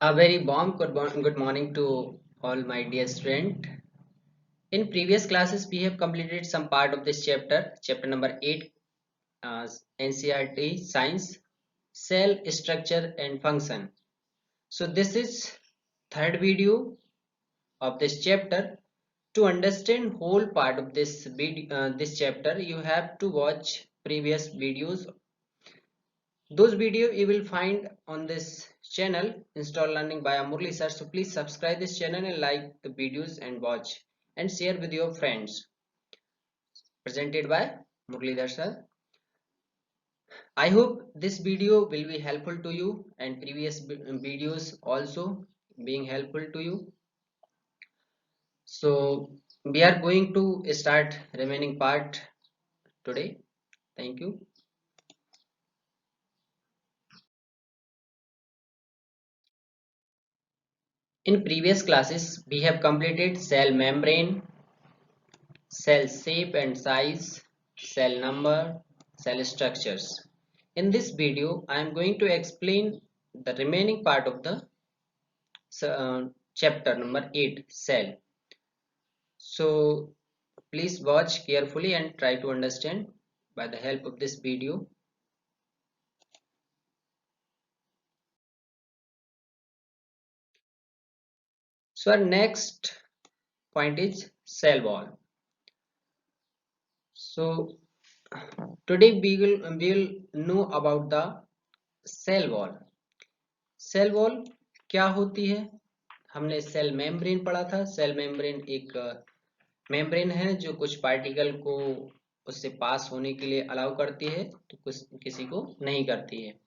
A very warm good morning to all my dear student. In previous classes, we have completed some part of this chapter number 8, NCERT Science, Cell Structure and Function. So this is third video of this chapter. To understand whole part of this chapter, you have to watch previous videos. Those videos you will find on this channel, Install Learning by Murli sir. So please subscribe this channel and like the videos and watch and share with your friends. Presented by Murli sir. I hope this video will be helpful to you and previous videos also being helpful to you. So we are going to start remaining part today. Thank you. In previous classes, we have completed cell membrane, cell shape and size, cell number, cell structures. In this video, I am going to explain the remaining part of the chapter number 8, cell. So please watch carefully and try to understand by the help of this video. So our next point is cell wall. So today we will know about the cell wall. Cell wall क्या होती है? हमने cell membrane पढ़ा था। Cell membrane एक membrane है जो कुछ पार्टिकल को उससे पास होने के लिए अलाउ करती है तो कुछ किसी को नहीं करती है।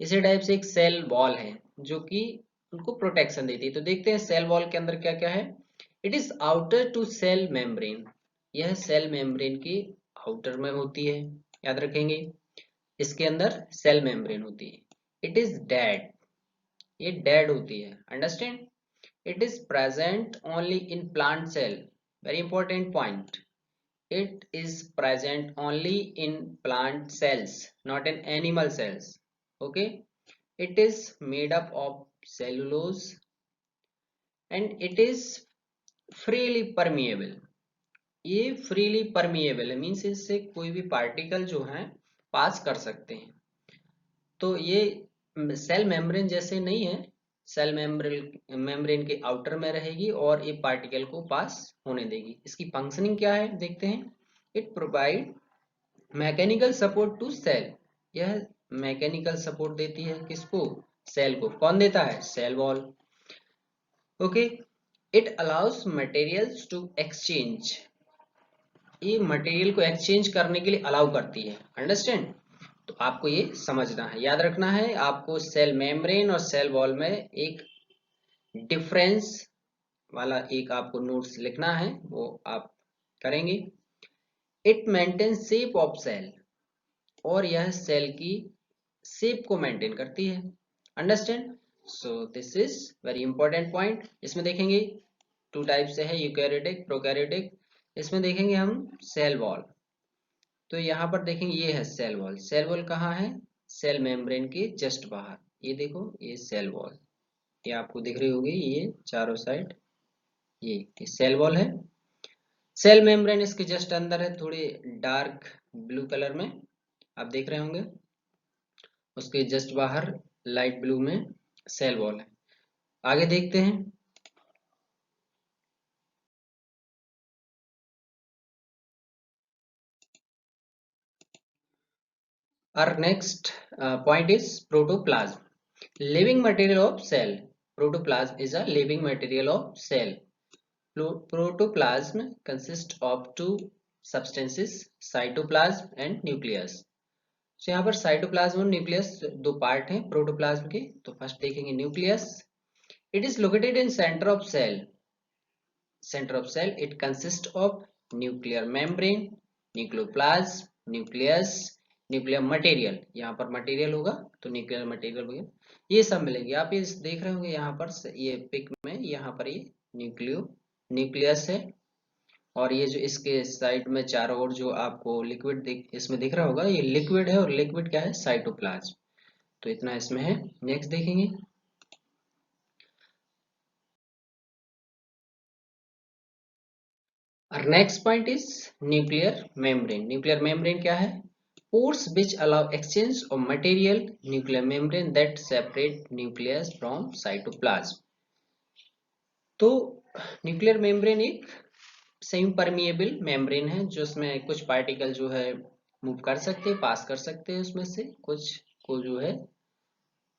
इसी टाइप से एक सेल वॉल है जो कि उनको प्रोटेक्शन देती है। तो देखते हैं सेल वॉल के अंदर क्या क्या है। It is outer to cell membrane. यह सेल मेम्ब्रेन की आउटर में होती है, याद रखेंगे। इसके अंदर सेल मेम्ब्रेन होती है। इट इज डेड, ये डेड होती है। Understand? It is present only in plant cell. Very important point. It is present only in plant cells, not in animal cells. Okay. It is made up of cellulose and it is freely permeable. ये freely permeable है, means इससे कोई भी particle जो है पास कर सकते हैं। तो ये सेल मेम्ब्रेन जैसे नहीं है। सेल मेम्ब्रेन के आउटर में रहेगी और ये पार्टिकल को पास होने देगी। इसकी फंक्शनिंग क्या है देखते हैं। It provide mechanical support to cell. यह मैकेनिकल सपोर्ट देती है किसको? सेल को। कौन देता है? Cell wall. Okay. It allows materials to exchange. ये मटेरियल को एक्सचेंज करने के लिए अलाउ करती है। अंडरस्टैंड? तो आपको ये समझना है, याद रखना है आपको। सेल मेम्ब्रेन और सेल वॉल में एक डिफरेंस वाला एक आपको नोट्स लिखना है, वो आप करेंगे। It maintain shape of cell. और यह सेल की शेप को मेंटेन करती है। Understand? So this is very important point. इसमें देखेंगे टू टाइप से है, यूकैरियोटिक, प्रोकैरियोटिक। इसमें देखेंगे हम सेल वॉल। तो यहाँ पर देखेंगे ये है सेल वॉल। सेल वॉल कहाँ है? सेल मेम्ब्रेन के जस्ट बाहर। ये देखो, ये सेल वॉल, ये आपको दिख रही होगी, ये चारों साइड ये सेल वॉल है। सेल मेम्ब्रेन इसके जस्ट अंदर है, थोड़े डार्क ब्लू कलर में आप देख रहे होंगे। उसके जस्ट बाहर लाइट ब्लू में सेल वॉल है। आगे देखते हैं। Our next point is protoplasm, living material of cell. Protoplasm is a living material of cell. Protoplasm consists of two substances, cytoplasm and nucleus. So यहाँ पर साइटोप्लाज्म और nucleus दो part हैं प्रोटोप्लाज्म के। तो फर्स्ट देखेंगे nucleus. It is located in centre of cell. Centre of cell it consist of nuclear membrane, nucleoplasm, nucleus, nuclear material. यहाँ पर मटेरियल होगा तो न्यूक्लियर मटेरियल हो गया, ये सब मिलेंगे। आप ये देख रहे होंगे यहाँ पर ये पिक में, यहाँ पर ये न्यूक्लियस है। और ये जो इसके साइड में चारों ओर जो आपको लिक्विड इसमें दिख रहा होगा, ये लिक्विड है। और लिक्विड क्या है? साइटोप्लाज्म। तो इतना इसमें है। नेक्स्ट देखेंगे। Our next point is nuclear membrane. Nuclear membrane क्या है? Pores which allow exchange of material, nuclear membrane that separate nucleus from cytoplasm. तो न्यूक्लियर मेम्ब्रेन एक सेमी परमिएबल मेम्ब्रेन है जो उसमें कुछ पार्टिकल जो है मूव कर सकते हैं, पास कर सकते हैं, उसमें से कुछ को जो है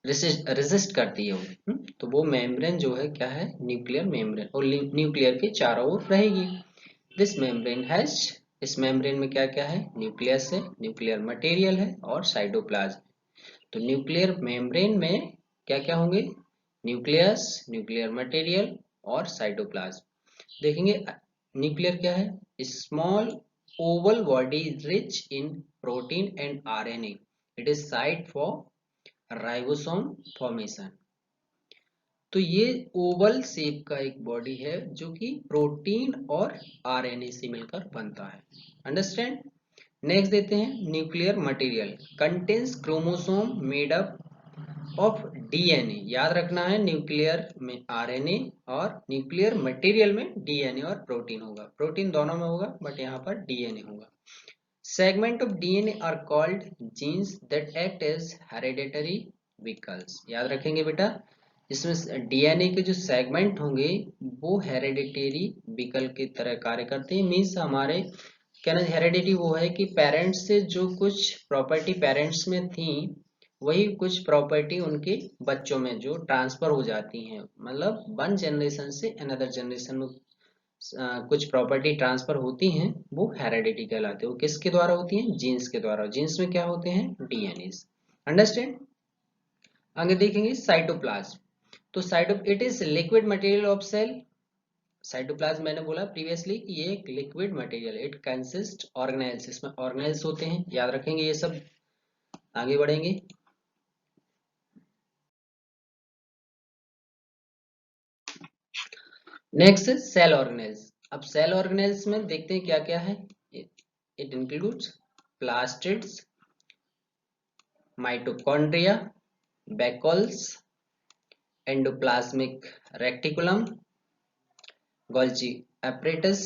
रेजिस्ट करती है वो। तो वो मेम्ब्रेन जो है क्या है? न्यूक्लियर मेम्ब्रेन, और न्यूक्लियर के चारों ओर रहेगी। दिस मेम्ब्रेन हैज, इस मेम्ब्रेन में क्या क्या है? न्यूक्लियस है, न्यूक्लियर मटेरियल है और साइटोप्लाज्म। तो न्यूक्लियर मेम्ब्रेन में क्या क्या होंगे? न्यूक्लियस, न्यूक्लियर मटेरियल और साइटोप्लाज्म। देखेंगे न्यूक्लियर क्या है? Small Oval body rich in protein and RNA. It is site for ribosome formation. तो ये ओवल शेप का एक बॉडी है जो कि प्रोटीन और आरएनए से मिलकर बनता है। अंडरस्टैंड? नेक्स्ट देते हैं nuclear material contains chromosome made up of DNA. याद रखना है न्यूक्लियर में आरएनए और न्यूक्लियर मटेरियल में डीएनए और प्रोटीन होगा। प्रोटीन दोनों में होगा बट यहाँ पर डीएनए होगा। Segment of DNA are called genes that act as hereditary vehicles. याद रखेंगे बेटा, इसमें डीएनए के जो सेगमेंट होंगे वो हेरिडेटरी व्हीकल की तरह कार्य करते हैं। मीन्स हमारे कहना हेरिडिटी वो है कि पेरेंट्स से जो कुछ प्रॉपर्टी पेरेंट्स में थी वही कुछ प्रॉपर्टी उनके बच्चों में जो ट्रांसफर हो जाती हैं। मतलब वन जनरेशन से अनदर जनरेशन में कुछ प्रॉपर्टी ट्रांसफर होती हैं, वो हेरिडिटी कहलाते हैं। वो किसके द्वारा होती हैं? जीन्स के द्वारा। जीन्स में क्या होते हैं? डीएनए। अंडरस्टैंड? आगे देखेंगे साइटोप्लाज्म। तो it is liquid material of cell. Cytoplasm मैंने बोला प्रीवियसली कि ये एक liquid material, it consist organelles. इसमें ऑर्गेनेल्स होते हैं, याद रखेंगे ये सब। आगे बढ़ेंगे। Next cell organelles. अब सेल ऑर्गेनेल्स में देखते हैं क्या क्या है। It includes plastids, mitochondria, vacuoles, endoplasmic reticulum, Golgi apparatus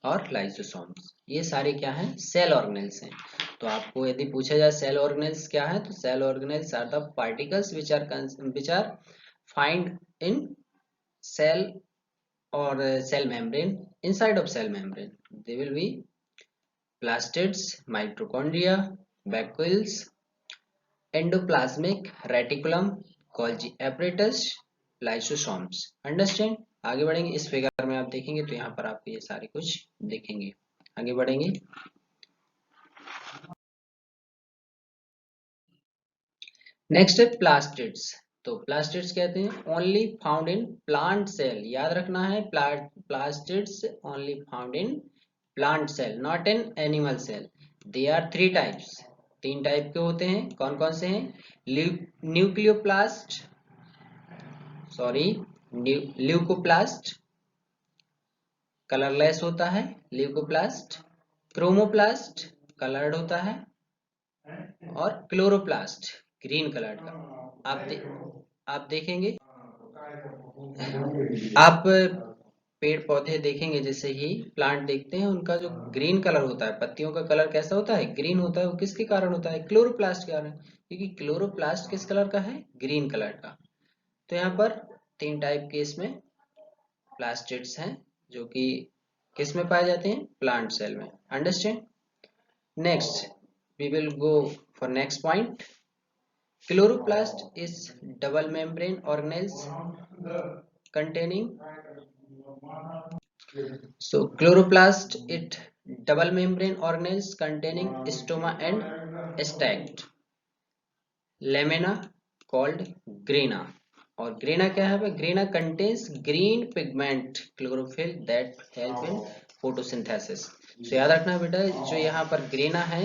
और लाइसोसोम्स। ये सारे क्या हैं? सेल ऑर्गेनेल्स हैं। तो आपको यदि पूछा जाए सेल ऑर्गेनेल्स क्या है, तो cell organelles are the particles which are find in cell or cell membrane, inside of cell membrane. They will be plastids, mitochondria, vacuoles, endoplasmic reticulum, Golgi apparatus, lysosomes. Understand? आगे बढ़ेंगे। इस figure में आप देखेंगे तो यहाँ पर आपको ये सारे कुछ दिखेंगे। आगे बढ़ेंगे। नेक्स्ट है प्लास्टिड्स। तो प्लास्टिड्स कहते हैं only found in plant cell. याद रखना है plastids only found in plant cell, not in animal cell. They are three types. तीन टाइप के होते हैं। कौन कौन से हैं? न्यूक्लियोप्लास्ट, सॉरी ल्यूकोप्लास्ट, कलरलेस होता है ल्यूकोप्लास्ट, क्रोमोप्लास्ट कलर्ड होता है, और क्लोरोप्लास्ट ग्रीन कलर्ड का। आप देखेंगे, आप पेड़ पौधे देखेंगे, जैसे ही प्लांट देखते हैं उनका जो ग्रीन कलर होता है, पत्तियों का कलर कैसा होता है? ग्रीन होता है। वो किसके कारण होता है? क्लोरोप्लास्ट के कारण। क्योंकि क्लोरोप्लास्ट किस कलर का है? ग्रीन कलर का। तो यहाँ पर तीन टाइप के इसमें प्लास्टिड्स हैं जो कि किस में पाए जाते हैं? प्लांट सेल में। Understand? Next we will go for next point. Chloroplast is double membrane organelles containing, so chloroplast it double membrane organelles containing stoma and stacked lamina called grena. और ग्रेना क्या है? Grana contains green pigment chlorophyll that help in photosynthesis. तो याद रखना बेटा, जो यहाँ पर ग्रेना है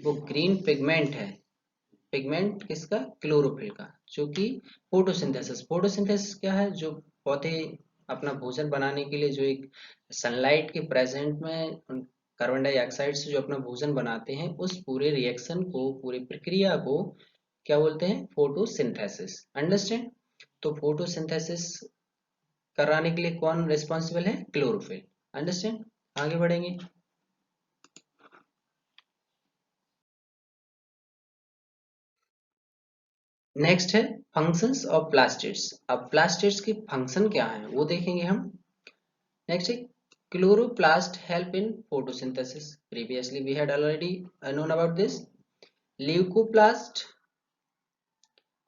वो ग्रीन पिगमेंट है। पिगमेंट किसका? क्लोरोफिल का, जो कि फोटोसिंथेसिस। फोटोसिंथेसिस क्या है? जो पौधे अपना भोजन बनाने के लिए जो एक सनलाइट के प्रेजेंट में कार्बन डाइऑक्साइड से जो अपना भोजन बनाते हैं, उस पूरे रिएक्शन को, पूरी प्रक्रिया को क्या बोलते हैं? फोटोसिंथेसिस। अंडरस्टैंड? तो फोटोसिंथेसिस कराने के लिए कौन रिस्पॉन्सिबल है? क्लोरोफिल। अंडरस्टैंड? आगे बढ़ेंगे। नेक्स्ट है फंक्शंस ऑफ प्लास्टिड्स। अब प्लास्टिड्स की फंक्शन क्या है वो देखेंगे हम। नेक्स्ट है chloroplast help in photosynthesis, previously we had already known about this. Leucoplast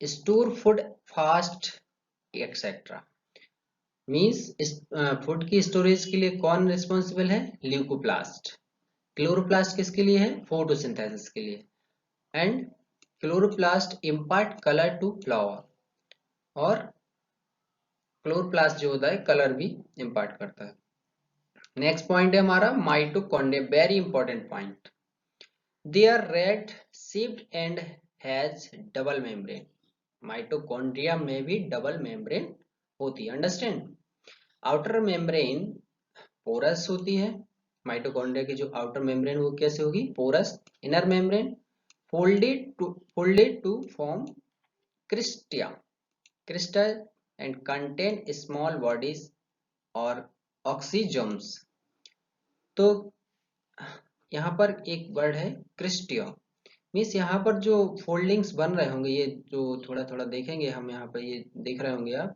store food फास्ट एक्सेट्रा। मीन्स फूड की स्टोरेज के लिए कौन रिस्पॉन्सिबल है? ल्यूकोप्लास्ट। क्लोरोप्लास्ट किसके लिए है? फोटोसिंथेसिस के लिए। And chloroplast impart colour to flower, और क्लोरोप्लास्ट जो होता है कलर भी इम्पार्ट करता है। नेक्स्ट पॉइंट है हमारा mitochondria, very important point. They are rod shaped and has double membrane. Mitochondria में भी डबल मेम्ब्रेन होती है, अंडरस्टैंड। आउटर मेम्ब्रेन पोरस होती है। माइटोकॉन्ड्रिया की जो आउटर मेम्ब्रेन वो कैसे होगी? Porous. Inner membrane folded to form cristae, crystal and contain small bodies और ऑक्सीजम्स। तो यहाँ पर एक वर्ड है क्रिस्टिया, मीन्स यहाँ पर जो फोल्डिंग्स बन रहे होंगे, ये जो थोड़ा थोड़ा देखेंगे हम, यहाँ पर ये देख रहे होंगे आप,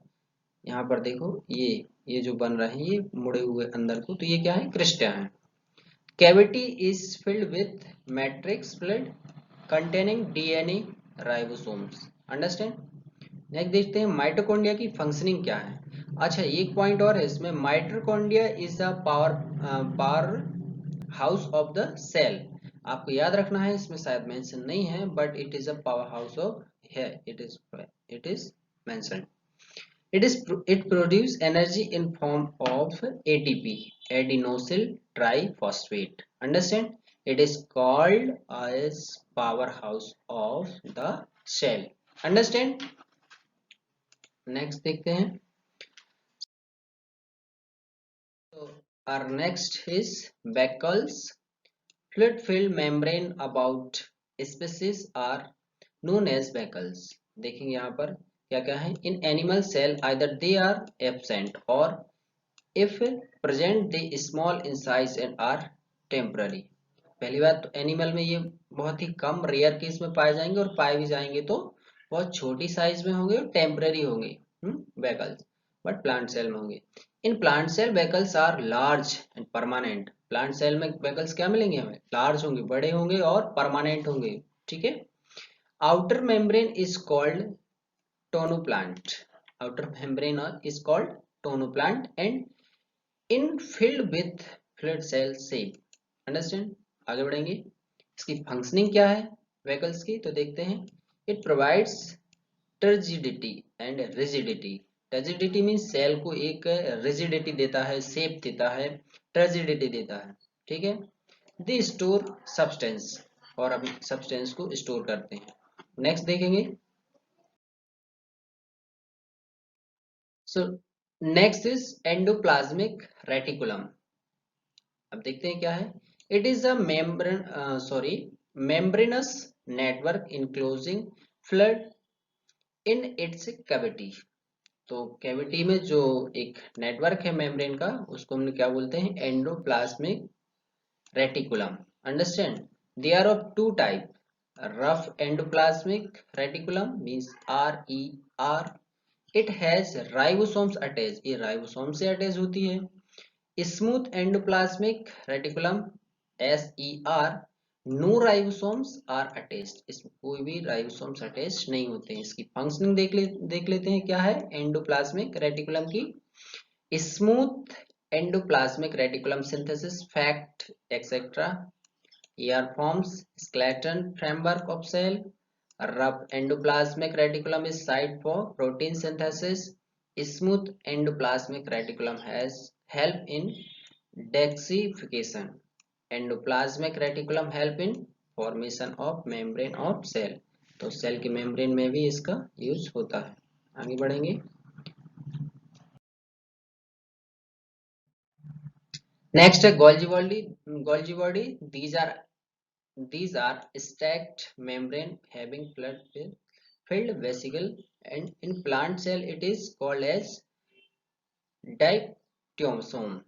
यहाँ पर देखो ये जो बन रहे हैं ये मुड़े हुए अंदर को, तो ये क्या है? क्रिस्टिया है। Cavity is filled with matrix fluid containing DNA ribosomes, understand. Next देखते हैं माइटोकॉन्ड्रिया की फंक्शनिंग क्या है। अच्छा, एक पॉइंट और है इसमें, mitochondria is a power house of the cell. आपको याद रखना है, इसमें शायद मेंशन नहीं है, but it is a power house of है, it is mention. It produce energy in form of ATP, adenosine triphosphate. Understand? It is called as powerhouse of the cell. Understand? Next देखते हैं। So our next is Beckles. Fluid-filled membrane about species are known as Beckles. देखेंगे यहाँ पर क्या क्या है। In animal cell either they are absent or if present they small in size and are temporary. पहली बात तो एनिमल में ये बहुत ही कम रेयर केस में पाए जाएंगे, और पाए भी जाएंगे तो बहुत छोटी साइज में होंगे और टेम्पररी होंगे वेकल्स, बट प्लांट सेल में होंगे। In plant cell vacuoles are large and permanent. Plant cell में वेकल्स क्या मिलेंगे हमें? लार्ज होंगे, बड़े होंगे और परमानेंट होंगे, ठीक है। Outer membrane is called tonoplast. Outer membrane is called tonoplast and in filled with fluid cell shape, understand. आगे बढ़ेंगे। इसकी फंक्शनिंग क्या है वेकल्स की, तो देखते हैं। It provides turgidity and rigidity. Turgidity means cell को एक रिजिडिटी देता है, शेप देता है, टर्जिडिटी देता है, ठीक है। दे स्टोर सब्सटेंस, और अब सब्सटेंस को स्टोर करते हैं। नेक्स्ट देखेंगे। So next is endoplasmic reticulum. अब देखते हैं क्या है। It is a membranes network enclosing fluid in its cavity. तो कैविटी में जो एक नेटवर्क है मेम्ब्रेन का, उसको हम क्या बोलते हैं? Endoplasmic reticulum, understand. They are of two type, rough endoplasmic reticulum means RER, it has ribosomes attach, ये राइबोसोम से अटैच होती है। Smooth endoplasmic reticulum SER, no ribosomes are attached, इसमें कोई भी राइबोसोम्स अटैच नहीं होते हैं। इसकी फंक्शनिंग देख लेते हैं क्या है एंडोप्लाज्मिक रेटिकुलम की। Smooth endoplasmic reticulum synthesis fact etcetera, ER forms skeleton framework of cell. Rough endoplasmic reticulum is site for protein synthesis. Smooth endoplasmic reticulum has help in detoxification. Endoplasmic reticulum help in formation of membrane of cell. तो cell के membrane में भी इसका use होता है। आगे बढ़ेंगे। Next है Golgi body. Golgi body these are stacked membrane having filled vesicle, and in plant cell it is called as dictyosome.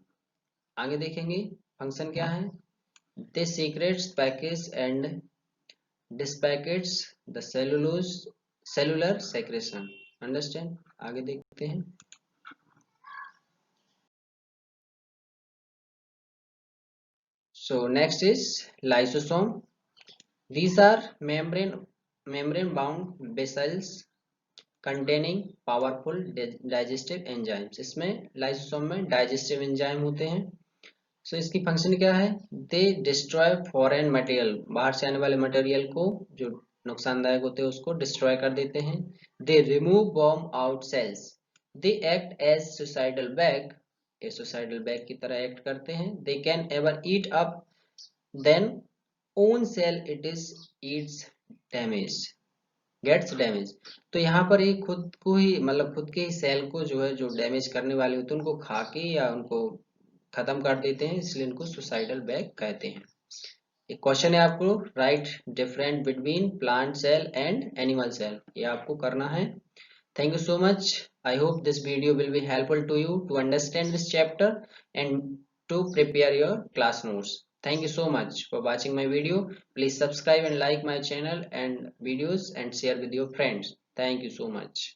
आगे देखेंगे। फंक्शन क्या है? They secretes package and dispatches the cellular secretion. Understand? आगे देखते हैं। So next is lysosome. These are membrane bound vessels containing powerful digestive enzymes. इसमें lysosome में digestive enzyme होते हैं। सो इसकी फंक्शन क्या है? दे डिस्ट्रॉय फॉरेन मटेरियल, बाहर से आने वाले मटेरियल को जो नुकसानदायक होते हैं उसको डिस्ट्रॉय कर देते हैं। They remove bomb out cells. They act as suicidal bag, ये सुसाइडल बैग की तरह एक्ट करते हैं। They can ever eat up then own cell it is eats damage gets damage. तो यहाँ पर ये खुद को ही मतलब खुद के ही सेल को जो है जो डैमेज करने वाले होते हैं उनको खा के या उनको खत्म कर देते हैं, इसलिए इनको सुसाइडल बैग कहते हैं। एक क्वेश्चन है आपको, write different between plant cell and animal cell, ये आपको करना है। Thank you so much. I hope this video will be helpful to you to understand this chapter and to prepare your class notes. Thank you so much for watching my video. Please subscribe and like my channel and videos and share with your friends. Thank you so much.